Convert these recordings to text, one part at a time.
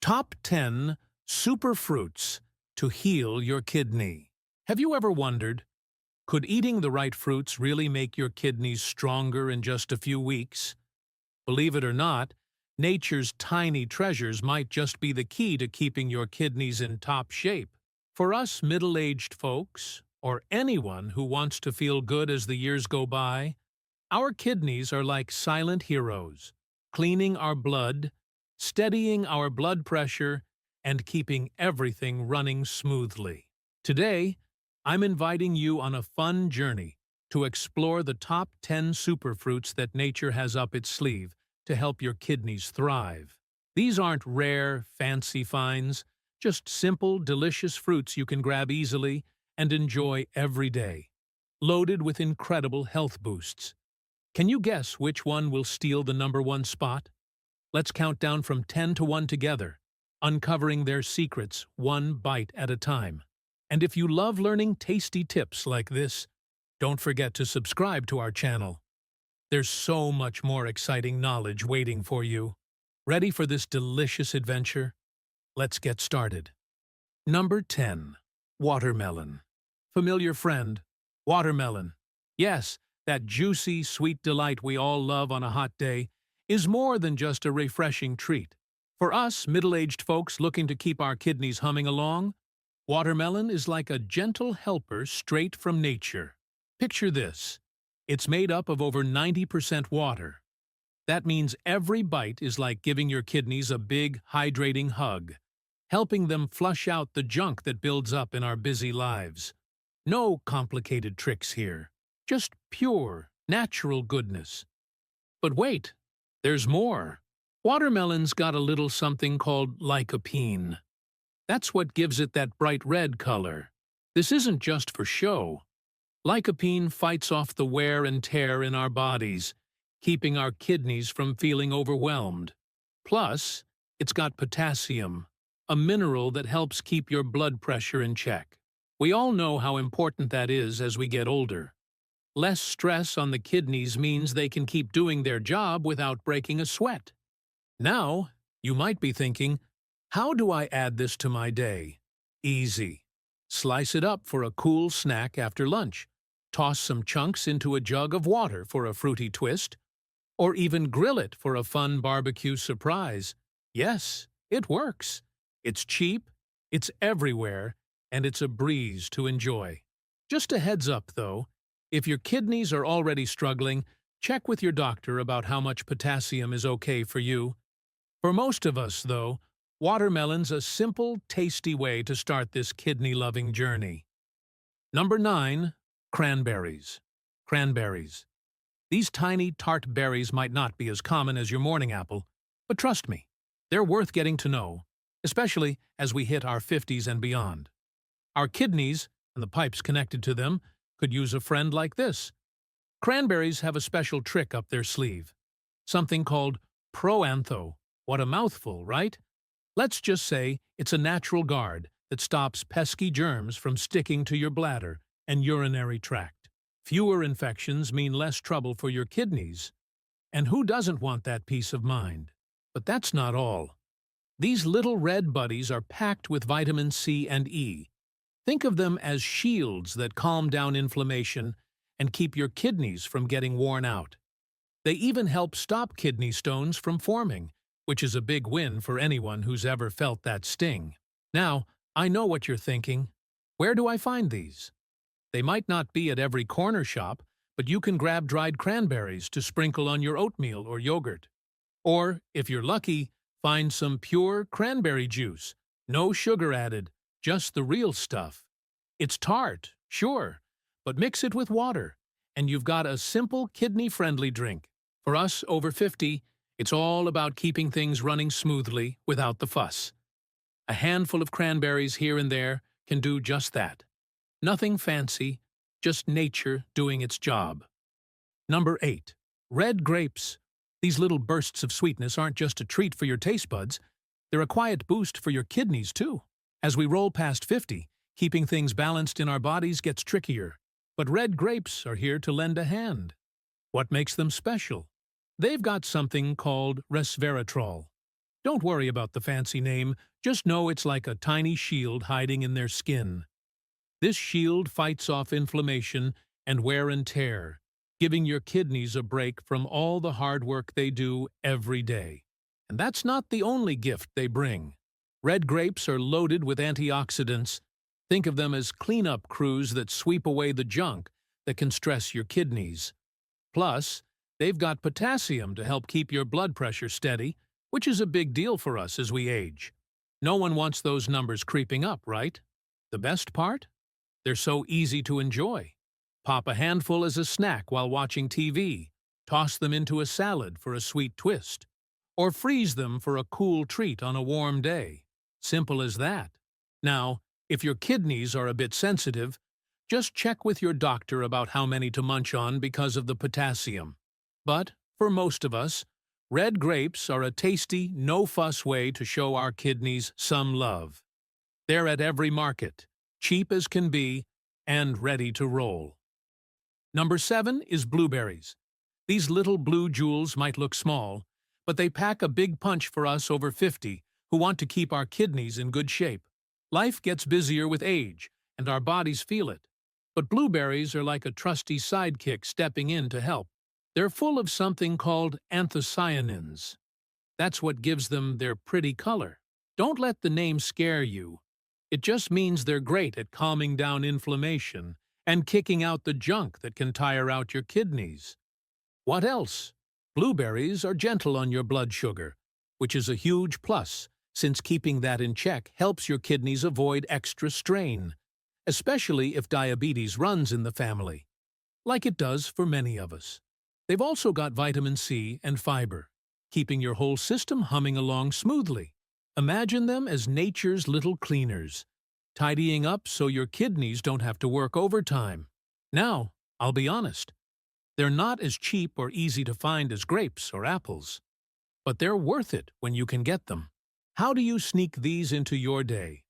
Top 10 Superfruits to Heal Your Kidney. Have you ever wondered, could eating the right fruits really make your kidneys stronger in just a few weeks? Believe it or not, nature's tiny treasures might just be the key to keeping your kidneys in top shape. For us middle-aged folks, or anyone who wants to feel good as the years go by, our kidneys are like silent heroes, cleaning our blood, steadying our blood pressure, and keeping everything running smoothly. Today, I'm inviting you on a fun journey to explore the top 10 superfruits that nature has up its sleeve to help your kidneys thrive. These aren't rare, fancy finds, just simple, delicious fruits you can grab easily and enjoy every day, loaded with incredible health boosts. Can you guess which one will steal the #1 spot? Let's count down from 10 to 1 together, uncovering their secrets one bite at a time. And if you love learning tasty tips like this, don't forget to subscribe to our channel. There's so much more exciting knowledge waiting for you. Ready for this delicious adventure? Let's get started. Number 10. Watermelon. Familiar friend, watermelon. Yes, that juicy, sweet delight we all love on a hot day is more than just a refreshing treat. For us middle-aged folks looking to keep our kidneys humming along, watermelon is like a gentle helper straight from nature. Picture this. It's made up of over 90% water. That means every bite is like giving your kidneys a big, hydrating hug, helping them flush out the junk that builds up in our busy lives. No complicated tricks here, just pure, natural goodness. But wait, there's more. Watermelon's got a little something called lycopene. That's what gives it that bright red color. This isn't just for show. Lycopene fights off the wear and tear in our bodies, keeping our kidneys from feeling overwhelmed. Plus, it's got potassium, a mineral that helps keep your blood pressure in check. We all know how important that is as we get older. Less stress on the kidneys means they can keep doing their job without breaking a sweat. Now, you might be thinking, how do I add this to my day? Easy. Slice it up for a cool snack after lunch. Toss some chunks into a jug of water for a fruity twist. Or even grill it for a fun barbecue surprise. Yes, it works. It's cheap, it's everywhere, and it's a breeze to enjoy. Just a heads up, though. If your kidneys are already struggling, check with your doctor about how much potassium is okay for you. For most of us, though, watermelon's a simple, tasty way to start this kidney-loving journey. Number 9. Cranberries. Cranberries. These tiny, tart berries might not be as common as your morning apple, but trust me, they're worth getting to know, especially as we hit our 50s and beyond. Our kidneys, and the pipes connected to them, could use a friend like this. Cranberries have a special trick up their sleeve. Something called proantho. What a mouthful, right? Let's just say it's a natural guard that stops pesky germs from sticking to your bladder and urinary tract. Fewer infections mean less trouble for your kidneys. And who doesn't want that peace of mind? But that's not all. These little red buddies are packed with vitamin C and E. Think of them as shields that calm down inflammation and keep your kidneys from getting worn out. They even help stop kidney stones from forming, which is a big win for anyone who's ever felt that sting. Now, I know what you're thinking. Where do I find these? They might not be at every corner shop, but you can grab dried cranberries to sprinkle on your oatmeal or yogurt. Or, if you're lucky, find some pure cranberry juice. No sugar added, just the real stuff. It's tart, sure, but mix it with water, and you've got a simple kidney-friendly drink. For us over 50, it's all about keeping things running smoothly without the fuss. A handful of cranberries here and there can do just that. Nothing fancy, just nature doing its job. Number 8. Red grapes. These little bursts of sweetness aren't just a treat for your taste buds, they're a quiet boost for your kidneys too. As we roll past 50, keeping things balanced in our bodies gets trickier. But red grapes are here to lend a hand. What makes them special? They've got something called resveratrol. Don't worry about the fancy name, just know it's like a tiny shield hiding in their skin. This shield fights off inflammation and wear and tear, giving your kidneys a break from all the hard work they do every day. And that's not the only gift they bring. Red grapes are loaded with antioxidants. Think of them as cleanup crews that sweep away the junk that can stress your kidneys. Plus, they've got potassium to help keep your blood pressure steady, which is a big deal for us as we age. No one wants those numbers creeping up, right? The best part? They're so easy to enjoy. Pop a handful as a snack while watching TV, toss them into a salad for a sweet twist, or freeze them for a cool treat on a warm day. Simple as that. Now, if your kidneys are a bit sensitive, just check with your doctor about how many to munch on because of the potassium. But, for most of us, red grapes are a tasty, no-fuss way to show our kidneys some love. They're at every market, cheap as can be, and ready to roll. Number 7 is blueberries. These little blue jewels might look small, but they pack a big punch for us over 50 who want to keep our kidneys in good shape. Life gets busier with age, and our bodies feel it. But blueberries are like a trusty sidekick stepping in to help. They're full of something called anthocyanins. That's what gives them their pretty color. Don't let the name scare you. It just means they're great at calming down inflammation and kicking out the junk that can tire out your kidneys. What else? Blueberries are gentle on your blood sugar, which is a huge plus, since keeping that in check helps your kidneys avoid extra strain, especially if diabetes runs in the family, like it does for many of us. They've also got vitamin C and fiber, keeping your whole system humming along smoothly. Imagine them as nature's little cleaners, tidying up so your kidneys don't have to work overtime. Now, I'll be honest, they're not as cheap or easy to find as grapes or apples, but they're worth it when you can get them. How do you sneak these into your day?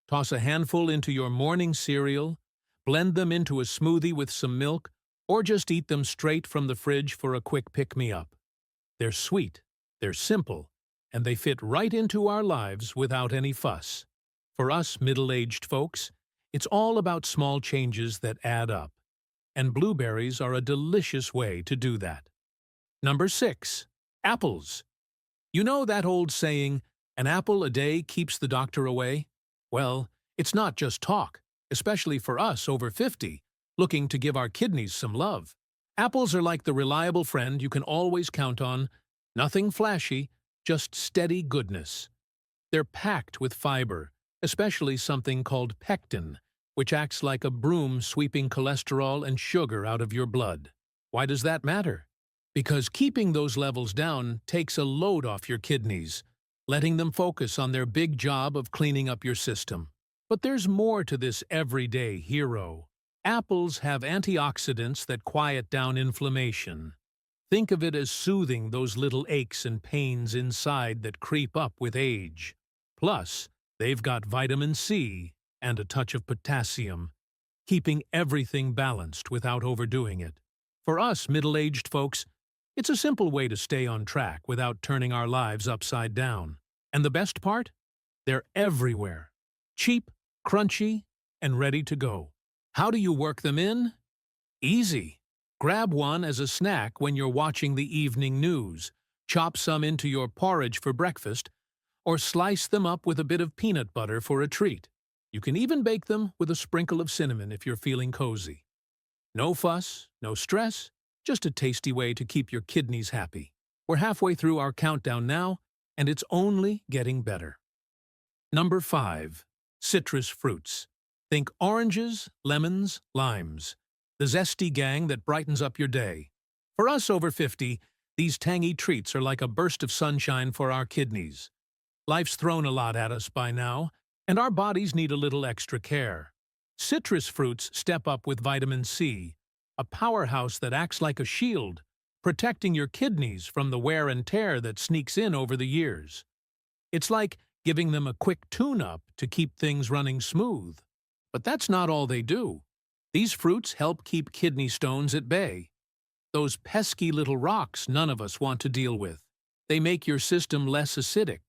Toss a handful into your morning cereal, blend them into a smoothie with some milk, or just eat them straight from the fridge for a quick pick-me-up. They're sweet, they're simple, and they fit right into our lives without any fuss. For us middle-aged folks, it's all about small changes that add up, and blueberries are a delicious way to do that. Number 6. Apples. You know that old saying, "An apple a day keeps the doctor away"? Well, it's not just talk, especially for us over 50, looking to give our kidneys some love. Apples are like the reliable friend you can always count on. Nothing flashy, just steady goodness. They're packed with fiber, especially something called pectin, which acts like a broom sweeping cholesterol and sugar out of your blood. Why does that matter? Because keeping those levels down takes a load off your kidneys, letting them focus on their big job of cleaning up your system. But there's more to this everyday hero. Apples have antioxidants that quiet down inflammation. Think of it as soothing those little aches and pains inside that creep up with age. Plus, they've got vitamin C and a touch of potassium, keeping everything balanced without overdoing it. For us middle-aged folks, it's a simple way to stay on track without turning our lives upside down. And the best part? They're everywhere. Cheap, crunchy, and ready to go. How do you work them in? Easy. Grab one as a snack when you're watching the evening news, chop some into your porridge for breakfast, or slice them up with a bit of peanut butter for a treat. You can even bake them with a sprinkle of cinnamon if you're feeling cozy. No fuss, no stress, just a tasty way to keep your kidneys happy. We're halfway through our countdown now, and it's only getting better. Number 5. Citrus fruits. Think oranges, lemons, limes. The zesty gang that brightens up your day. For us over 50, these tangy treats are like a burst of sunshine for our kidneys. Life's thrown a lot at us by now, and our bodies need a little extra care. Citrus fruits step up with vitamin C, a powerhouse that acts like a shield, protecting your kidneys from the wear and tear that sneaks in over the years. It's like giving them a quick tune-up to keep things running smooth. But that's not all they do. These fruits help keep kidney stones at bay. Those pesky little rocks none of us want to deal with. They make your system less acidic,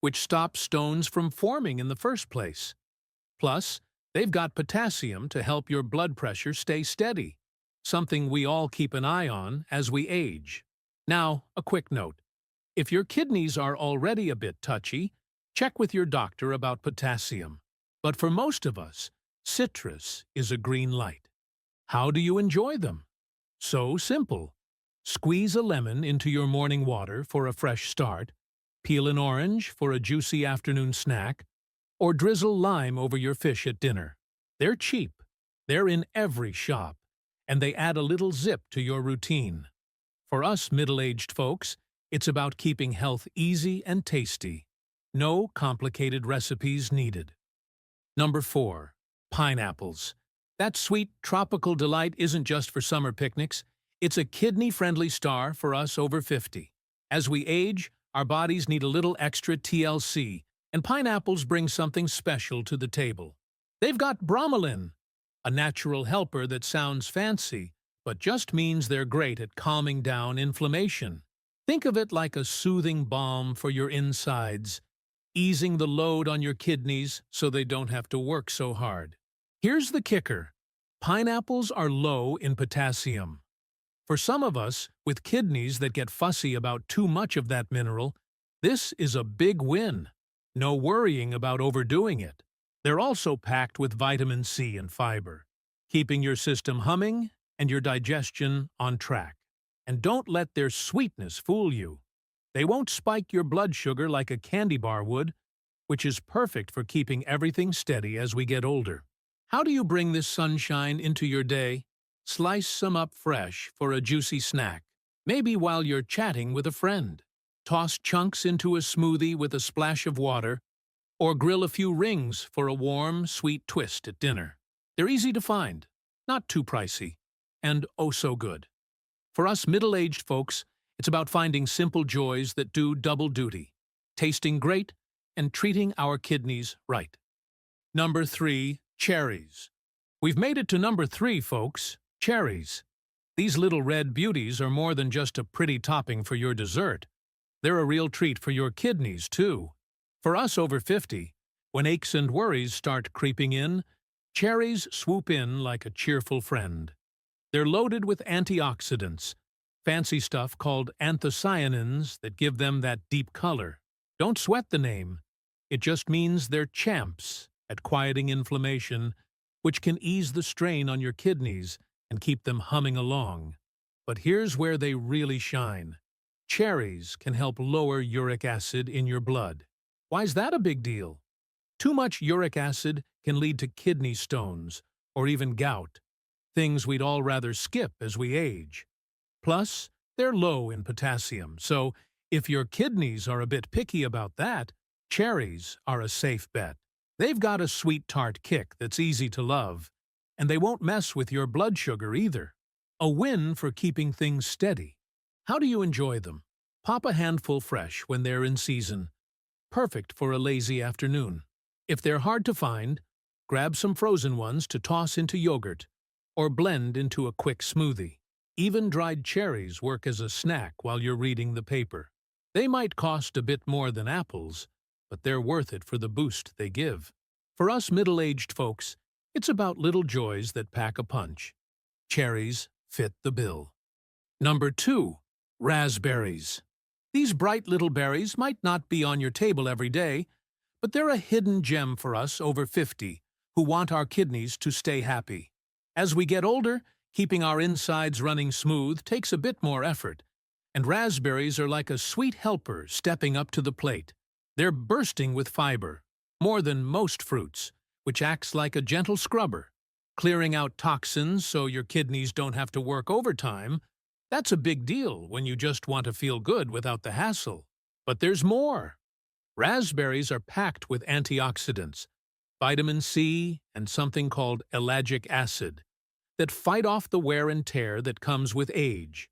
which stops stones from forming in the first place. Plus, they've got potassium to help your blood pressure stay steady, something we all keep an eye on as we age. Now, a quick note. If your kidneys are already a bit touchy, check with your doctor about potassium. But for most of us, citrus is a green light. How do you enjoy them? So simple. Squeeze a lemon into your morning water for a fresh start, peel an orange for a juicy afternoon snack, or drizzle lime over your fish at dinner. They're cheap, they're in every shop, and they add a little zip to your routine. For us middle-aged folks, it's about keeping health easy and tasty. No complicated recipes needed. Number 4. Pineapples. That sweet tropical delight isn't just for summer picnics, it's a kidney-friendly star for us over 50. As we age, our bodies need a little extra TLC, and pineapples bring something special to the table. They've got bromelain, a natural helper that sounds fancy, but just means they're great at calming down inflammation. Think of it like a soothing balm for your insides, easing the load on your kidneys so they don't have to work so hard. Here's the kicker. Pineapples are low in potassium. For some of us, with kidneys that get fussy about too much of that mineral, this is a big win. No worrying about overdoing it. They're also packed with vitamin C and fiber, keeping your system humming and your digestion on track. And don't let their sweetness fool you. They won't spike your blood sugar like a candy bar would, which is perfect for keeping everything steady as we get older. How do you bring this sunshine into your day? Slice some up fresh for a juicy snack, maybe while you're chatting with a friend. Toss chunks into a smoothie with a splash of water, or grill a few rings for a warm, sweet twist at dinner. They're easy to find, not too pricey, and oh so good. For us middle-aged folks, it's about finding simple joys that do double duty, tasting great and treating our kidneys right. Number 3. Cherries. We've made it to number 3, folks. Cherries. These little red beauties are more than just a pretty topping for your dessert. They're a real treat for your kidneys, too. For us over 50, when aches and worries start creeping in, cherries swoop in like a cheerful friend. They're loaded with antioxidants, fancy stuff called anthocyanins that give them that deep color. Don't sweat the name. It just means they're champs at quieting inflammation, which can ease the strain on your kidneys and keep them humming along. But here's where they really shine. Cherries can help lower uric acid in your blood. Why's that a big deal? Too much uric acid can lead to kidney stones or even gout, things we'd all rather skip as we age. Plus, they're low in potassium, so if your kidneys are a bit picky about that, cherries are a safe bet. They've got a sweet tart kick that's easy to love, and they won't mess with your blood sugar either. A win for keeping things steady. How do you enjoy them? Pop a handful fresh when they're in season. Perfect for a lazy afternoon. If they're hard to find, grab some frozen ones to toss into yogurt or blend into a quick smoothie. Even dried cherries work as a snack while you're reading the paper. They might cost a bit more than apples, but they're worth it for the boost they give. For us middle-aged folks, it's about little joys that pack a punch. Cherries fit the bill. Number 2. Raspberries. These bright little berries might not be on your table every day, but they're a hidden gem for us over 50 who want our kidneys to stay happy. As we get older, keeping our insides running smooth takes a bit more effort, and raspberries are like a sweet helper stepping up to the plate. They're bursting with fiber, more than most fruits, which acts like a gentle scrubber, clearing out toxins so your kidneys don't have to work overtime. That's a big deal when you just want to feel good without the hassle. But there's more. Raspberries are packed with antioxidants, vitamin C and something called ellagic acid, that fight off the wear and tear that comes with age.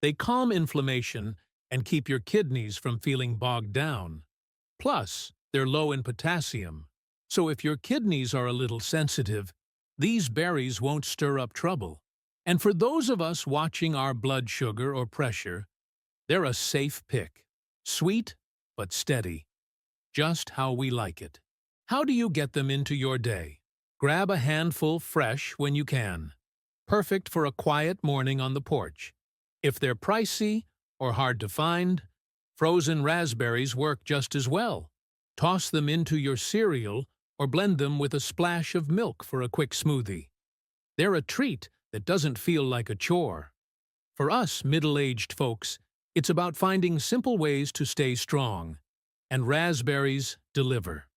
They calm inflammation and keep your kidneys from feeling bogged down. Plus, they're low in potassium, so if your kidneys are a little sensitive, these berries won't stir up trouble. And for those of us watching our blood sugar or pressure, they're a safe pick. Sweet, but steady. just how we like it. How do you get them into your day? Grab a handful fresh when you can. Perfect for a quiet morning on the porch. If they're pricey or hard to find, frozen raspberries work just as well. Toss them into your cereal or blend them with a splash of milk for a quick smoothie. They're a treat that doesn't feel like a chore. For us middle-aged folks, it's about finding simple ways to stay strong. And raspberries deliver.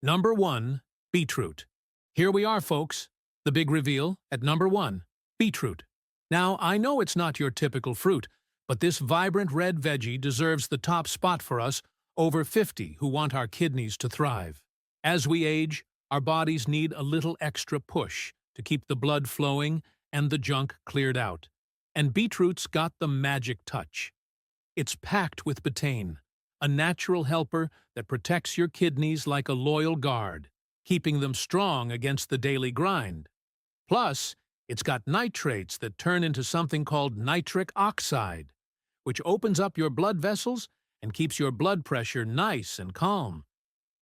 Number 1. Beetroot. Here we are, folks. The big reveal at number 1. Beetroot. Now, I know it's not your typical fruit, but this vibrant red veggie deserves the top spot for us over 50 who want our kidneys to thrive. As we age, our bodies need a little extra push to keep the blood flowing and the junk cleared out. And beetroot's got the magic touch. It's packed with betaine, a natural helper that protects your kidneys like a loyal guard, keeping them strong against the daily grind. Plus, it's got nitrates that turn into something called nitric oxide, which opens up your blood vessels and keeps your blood pressure nice and calm.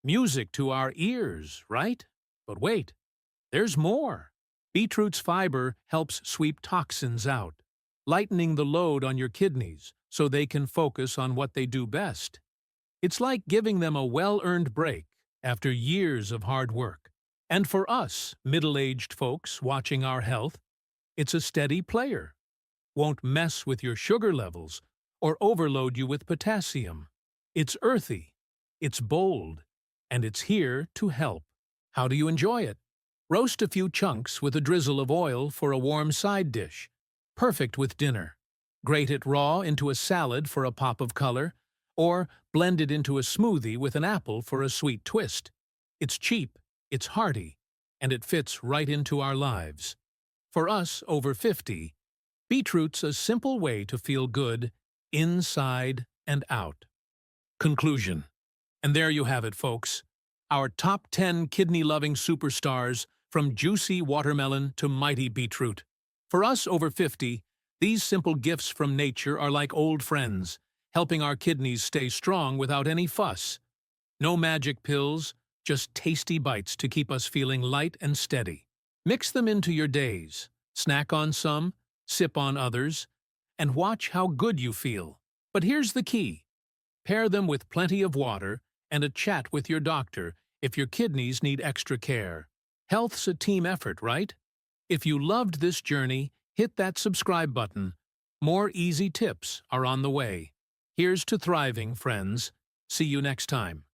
Music to our ears, right? But wait, there's more. Beetroot's fiber helps sweep toxins out, lightening the load on your kidneys so they can focus on what they do best. It's like giving them a well-earned break after years of hard work. And for us, middle-aged folks watching our health, it's a steady player. Won't mess with your sugar levels or overload you with potassium. It's earthy, it's bold, and it's here to help. How do you enjoy it? Roast a few chunks with a drizzle of oil for a warm side dish. Perfect with dinner. Grate it raw into a salad for a pop of color, or blend it into a smoothie with an apple for a sweet twist. It's cheap, it's hearty, and it fits right into our lives. For us over 50, beetroot's a simple way to feel good inside and out. Conclusion. And there you have it, folks. Our top 10 kidney-loving superstars, from juicy watermelon to mighty beetroot. For us over 50, these simple gifts from nature are like old friends, helping our kidneys stay strong without any fuss. No magic pills, just tasty bites to keep us feeling light and steady. Mix them into your days. Snack on some, sip on others, and watch how good you feel. But here's the key. Pair them with plenty of water and a chat with your doctor if your kidneys need extra care. Health's a team effort, right? If you loved this journey, hit that subscribe button. More easy tips are on the way. Here's to thriving, friends. See you next time.